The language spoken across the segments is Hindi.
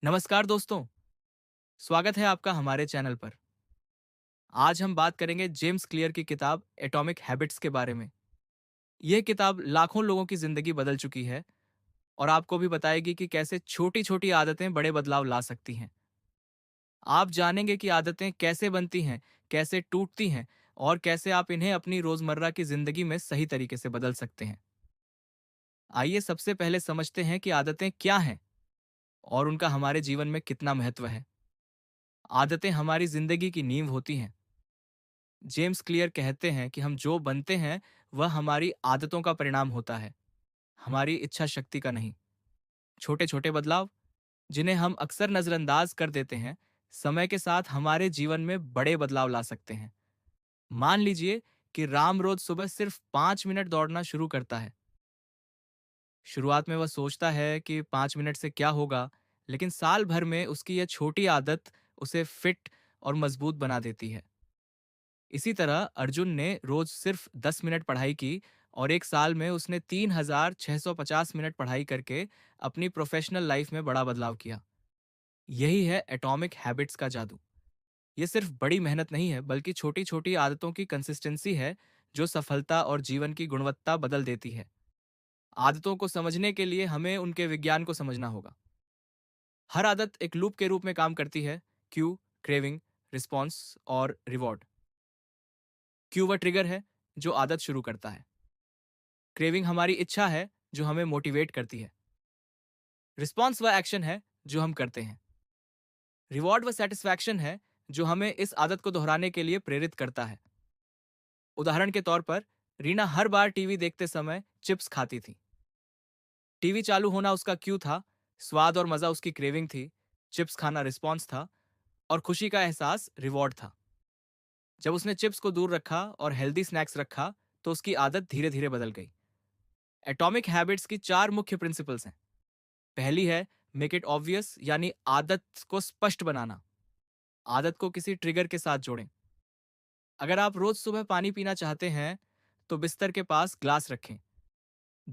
नमस्कार दोस्तों, स्वागत है आपका हमारे चैनल पर। आज हम बात करेंगे जेम्स क्लियर की किताब एटॉमिक हैबिट्स के बारे में। यह किताब लाखों लोगों की जिंदगी बदल चुकी है और आपको भी बताएगी कि कैसे छोटी-छोटी आदतें बड़े बदलाव ला सकती हैं। आप जानेंगे कि आदतें कैसे बनती हैं, कैसे टूटती हैं और कैसे आप इन्हें अपनी रोजमर्रा की जिंदगी में सही तरीके से बदल सकते हैं। आइए सबसे पहले समझते हैं कि आदतें क्या हैं और उनका हमारे जीवन में कितना महत्व है। आदतें हमारी जिंदगी की नींव होती हैं। जेम्स क्लियर कहते हैं कि हम जो बनते हैं वह हमारी आदतों का परिणाम होता है, हमारी इच्छा शक्ति का नहीं। छोटे छोटे बदलाव जिन्हें हम अक्सर नजरअंदाज कर देते हैं, समय के साथ हमारे जीवन में बड़े बदलाव ला सकते हैं। मान लीजिए कि राम रोज सुबह सिर्फ 5 मिनट दौड़ना शुरू करता है। शुरुआत में वह सोचता है कि 5 मिनट से क्या होगा, लेकिन साल भर में उसकी यह छोटी आदत उसे फिट और मजबूत बना देती है। इसी तरह अर्जुन ने रोज सिर्फ 10 मिनट पढ़ाई की और एक साल में उसने 3650 मिनट पढ़ाई करके अपनी प्रोफेशनल लाइफ में बड़ा बदलाव किया। यही है एटॉमिक हैबिट्स का जादू। ये सिर्फ बड़ी मेहनत नहीं है, बल्कि छोटी छोटी आदतों की कंसिस्टेंसी है जो सफलता और जीवन की गुणवत्ता बदल देती है। आदतों को समझने के लिए हमें उनके विज्ञान को समझना होगा। हर आदत एक लूप के रूप में काम करती है। क्यू, क्रेविंग, रिस्पॉन्स और रिवॉर्ड। क्यू वह ट्रिगर है जो आदत शुरू करता है। क्रेविंग हमारी इच्छा है जो हमें मोटिवेट करती है। रिस्पॉन्स वह एक्शन है जो हम करते हैं। रिवॉर्ड वह सेटिस्फैक्शन है जो हमें इस आदत को दोहराने के लिए प्रेरित करता है। उदाहरण के तौर पर, रीना हर बार टीवी देखते समय चिप्स खाती थी। टीवी चालू होना उसका क्यू था, स्वाद और मजा उसकी क्रेविंग थी, चिप्स खाना रिस्पॉन्स था और खुशी का एहसास रिवॉर्ड था। जब उसने चिप्स को दूर रखा और हेल्दी स्नैक्स रखा, तो उसकी आदत धीरे धीरे बदल गई। एटॉमिक हैबिट्स की 4 मुख्य प्रिंसिपल्स हैं। पहली है मेक इट ऑब्वियस, यानी आदत को स्पष्ट बनाना। आदत को किसी ट्रिगर के साथ जोड़ें। अगर आप रोज सुबह पानी पीना चाहते हैं, तो बिस्तर के पास ग्लास रखें।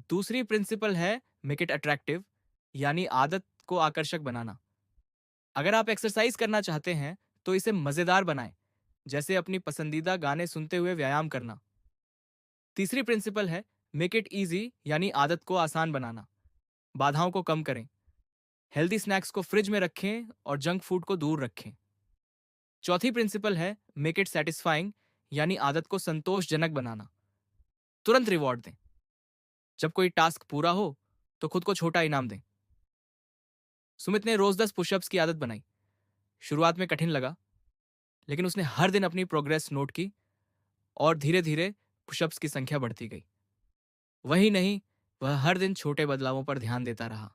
दूसरी प्रिंसिपल है मेक इट अट्रैक्टिव, यानी आदत को आकर्षक बनाना। अगर आप एक्सरसाइज करना चाहते हैं, तो इसे मजेदार बनाएं, जैसे अपनी पसंदीदा गाने सुनते हुए व्यायाम करना। तीसरी प्रिंसिपल है मेक इट इजी, यानी आदत को आसान बनाना। बाधाओं को कम करें। हेल्दी स्नैक्स को फ्रिज में रखें और जंक फूड को दूर रखें। चौथी प्रिंसिपल है मेक इट सेटिस्फाइंग, यानी आदत को संतोषजनक बनाना। तुरंत रिवॉर्ड दें। जब कोई टास्क पूरा हो, तो खुद को छोटा इनाम दें। सुमित ने रोज 10 पुशअप्स की आदत बनाई। शुरुआत में कठिन लगा, लेकिन उसने हर दिन अपनी प्रोग्रेस नोट की और धीरे धीरे पुशअप्स की संख्या बढ़ती गई। वही नहीं, वह हर दिन छोटे बदलावों पर ध्यान देता रहा।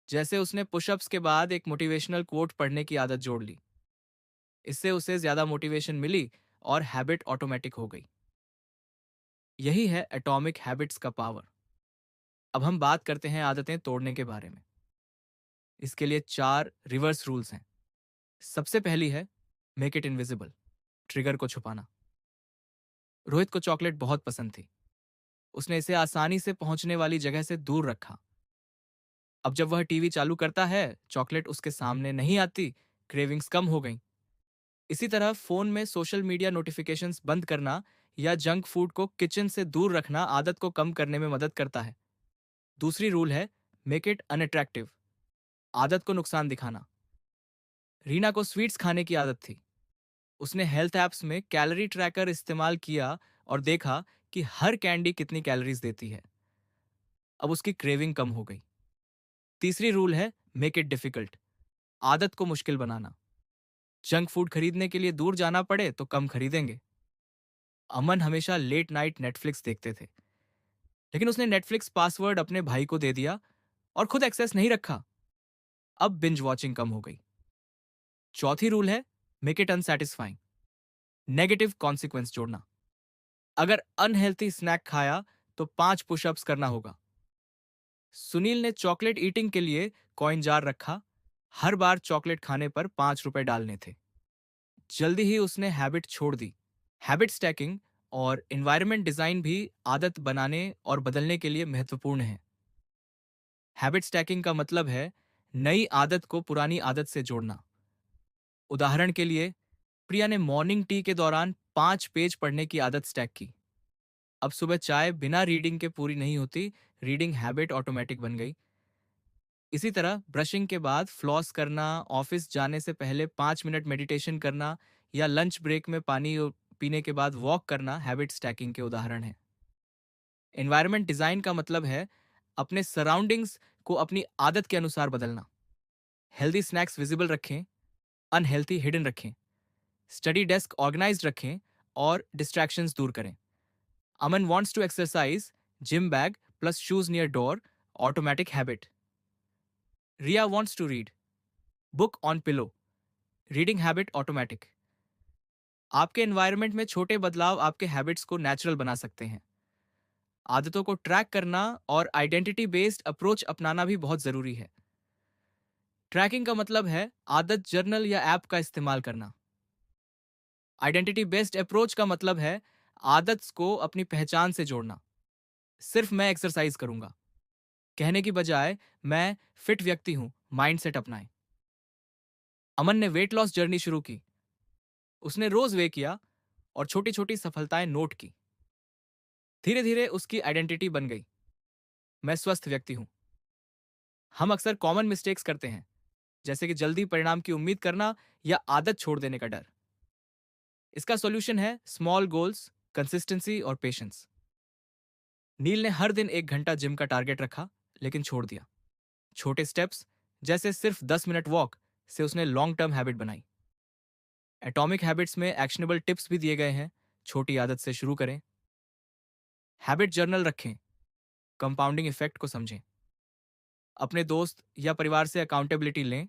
जैसे उसने पुशअप्स के बाद एक मोटिवेशनल कोट पढ़ने की आदत जोड़ ली। इससे उसे ज्यादा मोटिवेशन मिली और हैबिट ऑटोमेटिक हो गई। यही है एटॉमिक हैबिट्स का पावर। अब हम बात करते हैं आदतें तोड़ने के बारे में। इसके लिए 4 रिवर्स रूल्स हैं। सबसे पहली है मेक इट इनविजिबल, ट्रिगर को छुपाना। रोहित को चॉकलेट बहुत पसंद थी। उसने इसे आसानी से पहुंचने वाली जगह से दूर रखा। अब जब वह टीवी चालू करता है, चॉकलेट उसके सामने नहीं आती, क्रेविंग्स कम हो गई। इसी तरह फोन में सोशल मीडिया नोटिफिकेशंस बंद करना या जंक फूड को किचन से दूर रखना आदत को कम करने में मदद करता है। दूसरी रूल है मेक इट अनअट्रैक्टिव, आदत को नुकसान दिखाना। रीना को स्वीट्स खाने की आदत थी। उसने हेल्थ ऐप्स में कैलोरी ट्रैकर इस्तेमाल किया और देखा कि हर कैंडी कितनी कैलोरीज देती है। अब उसकी क्रेविंग कम हो गई। तीसरी रूल है मेक इट डिफिकल्ट, आदत को मुश्किल बनाना। जंक फूड खरीदने के लिए दूर जाना पड़े तो कम खरीदेंगे। अमन हमेशा लेट नाइट नेटफ्लिक्स देखते थे, लेकिन उसने नेटफ्लिक्स पासवर्ड अपने भाई को दे दिया और खुद एक्सेस नहीं रखा। अब बिंज वॉचिंग कम हो गई। चौथी रूल है make it unsatisfying, negative consequence जोड़ना। अगर अनहेल्थी स्नैक खाया, तो 5 पुशअप्स करना होगा। सुनील ने चॉकलेट ईटिंग के लिए कॉइन जार रखा। हर बार चॉकलेट खाने पर 5 रुपए डालने थे। जल्दी ही उसने हैबिट छोड़ दी। हैबिट स्टैकिंग और एनवायरनमेंट डिजाइन भी आदत बनाने और बदलने के लिए महत्वपूर्ण है। हैबिट स्टैकिंग का मतलब है नई आदत को पुरानी आदत से जोड़ना। उदाहरण के लिए, प्रिया ने मॉर्निंग टी के दौरान 5 पेज पढ़ने की आदत स्टैक की। अब सुबह चाय बिना रीडिंग के पूरी नहीं होती, रीडिंग हैबिट ऑटोमेटिक बन गई। इसी तरह ब्रशिंग के बाद फ्लॉस करना, ऑफिस जाने से पहले 5 मिनट मेडिटेशन करना या लंच ब्रेक में पानी पीने के बाद वॉक करना हैबिट स्टैकिंग के उदाहरण हैं। एनवायरनमेंट डिजाइन का मतलब है अपने सराउंडिंग्स को अपनी आदत के अनुसार बदलना। हेल्दी स्नैक्स विजिबल रखें, अनहेल्थी हिडन रखें। स्टडी डेस्क ऑर्गेनाइज्ड रखें और डिस्ट्रैक्शंस दूर करें। Aman wants to exercise, gym bag plus shoes near door, automatic habit. Riya wants to read, book on pillow, reading habit automatic. आपके एनवायरनमेंट में छोटे बदलाव आपके हैबिट्स को नेचुरल बना सकते हैं। आदतों को ट्रैक करना और आइडेंटिटी बेस्ड अप्रोच अपनाना भी बहुत जरूरी है। ट्रैकिंग का मतलब है आदत जर्नल या ऐप का इस्तेमाल करना। आइडेंटिटी बेस्ड अप्रोच का मतलब है आदत को अपनी पहचान से जोड़ना। सिर्फ मैं एक्सरसाइज करूंगा कहने की बजाय मैं फिट व्यक्ति हूं माइंडसेट अपनाएं। अमन ने वेट लॉस जर्नी शुरू की। उसने रोज वे किया और छोटी छोटी सफलताएं नोट की। धीरे धीरे उसकी आइडेंटिटी बन गई, मैं स्वस्थ व्यक्ति हूं। हम अक्सर कॉमन मिस्टेक्स करते हैं, जैसे कि जल्दी परिणाम की उम्मीद करना या आदत छोड़ देने का डर। इसका सॉल्यूशन है स्मॉल गोल्स, कंसिस्टेंसी और पेशेंस। नील ने हर दिन 1 घंटा जिम का टारगेट रखा, लेकिन छोड़ दिया। छोटे स्टेप्स, जैसे सिर्फ 10 मिनट वॉक, से उसने लॉन्ग टर्म हैबिट बनाई। एटॉमिक हैबिट्स में एक्शनेबल टिप्स भी दिए गए हैं। छोटी आदत से शुरू करें, हैबिट जर्नल रखें, कंपाउंडिंग इफेक्ट को समझें, अपने दोस्त या परिवार से अकाउंटेबिलिटी लें,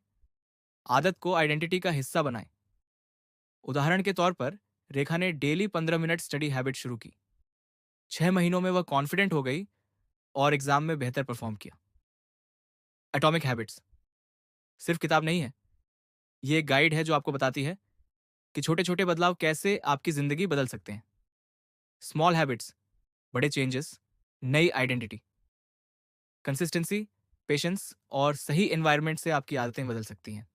आदत को आइडेंटिटी का हिस्सा बनाएं। उदाहरण के तौर पर, रेखा ने डेली 15 मिनट स्टडी हैबिट शुरू की। 6 महीनों में वह कॉन्फिडेंट हो गई और एग्जाम में बेहतर परफॉर्म किया। एटॉमिक हैबिट्स सिर्फ किताब नहीं है, ये एक गाइड है जो आपको बताती है कि छोटे छोटे बदलाव कैसे आपकी जिंदगी बदल सकते हैं। स्मॉल हैबिट्स, बड़े चेंजेस, नई आइडेंटिटी। कंसिस्टेंसी, पेशेंस और सही एनवायरनमेंट से आपकी आदतें बदल सकती हैं।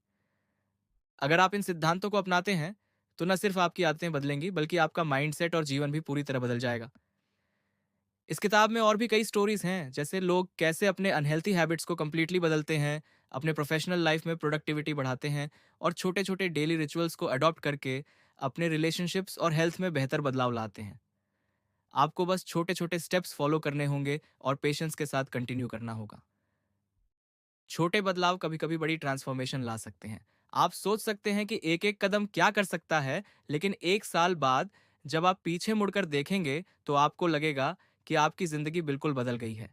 अगर आप इन सिद्धांतों को अपनाते हैं, तो न सिर्फ आपकी आदतें बदलेंगी, बल्कि आपका माइंडसेट और जीवन भी पूरी तरह बदल जाएगा। इस किताब में और भी कई स्टोरीज हैं, जैसे लोग कैसे अपने अनहेल्थी हैबिट्स को कंप्लीटली बदलते हैं, अपने प्रोफेशनल लाइफ में प्रोडक्टिविटी बढ़ाते हैं और छोटे छोटे डेली रिचुअल्स को अडॉप्ट करके अपने रिलेशनशिप्स और हेल्थ में बेहतर बदलाव लाते हैं। आपको बस छोटे छोटे स्टेप्स फॉलो करने होंगे और पेशेंस के साथ कंटिन्यू करना होगा। छोटे बदलाव कभी कभी बड़ी ट्रांसफॉर्मेशन ला सकते हैं। आप सोच सकते हैं कि एक एक कदम क्या कर सकता है, लेकिन 1 साल बाद जब आप पीछे मुड़कर देखेंगे तो आपको लगेगा कि आपकी जिंदगी बिल्कुल बदल गई है।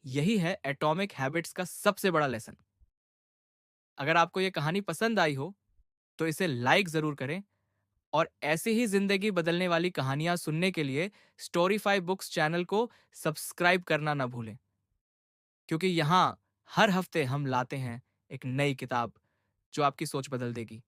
यही है एटॉमिक हैबिट्स का सबसे बड़ा लेसन। अगर आपको ये कहानी पसंद आई हो तो इसे लाइक जरूर करें और ऐसी ही जिंदगी बदलने वाली कहानियां सुनने के लिए स्टोरीफाई बुक्स चैनल को सब्सक्राइब करना ना भूलें, क्योंकि यहाँ हर हफ्ते हम लाते हैं एक नई किताब जो आपकी सोच बदल देगी।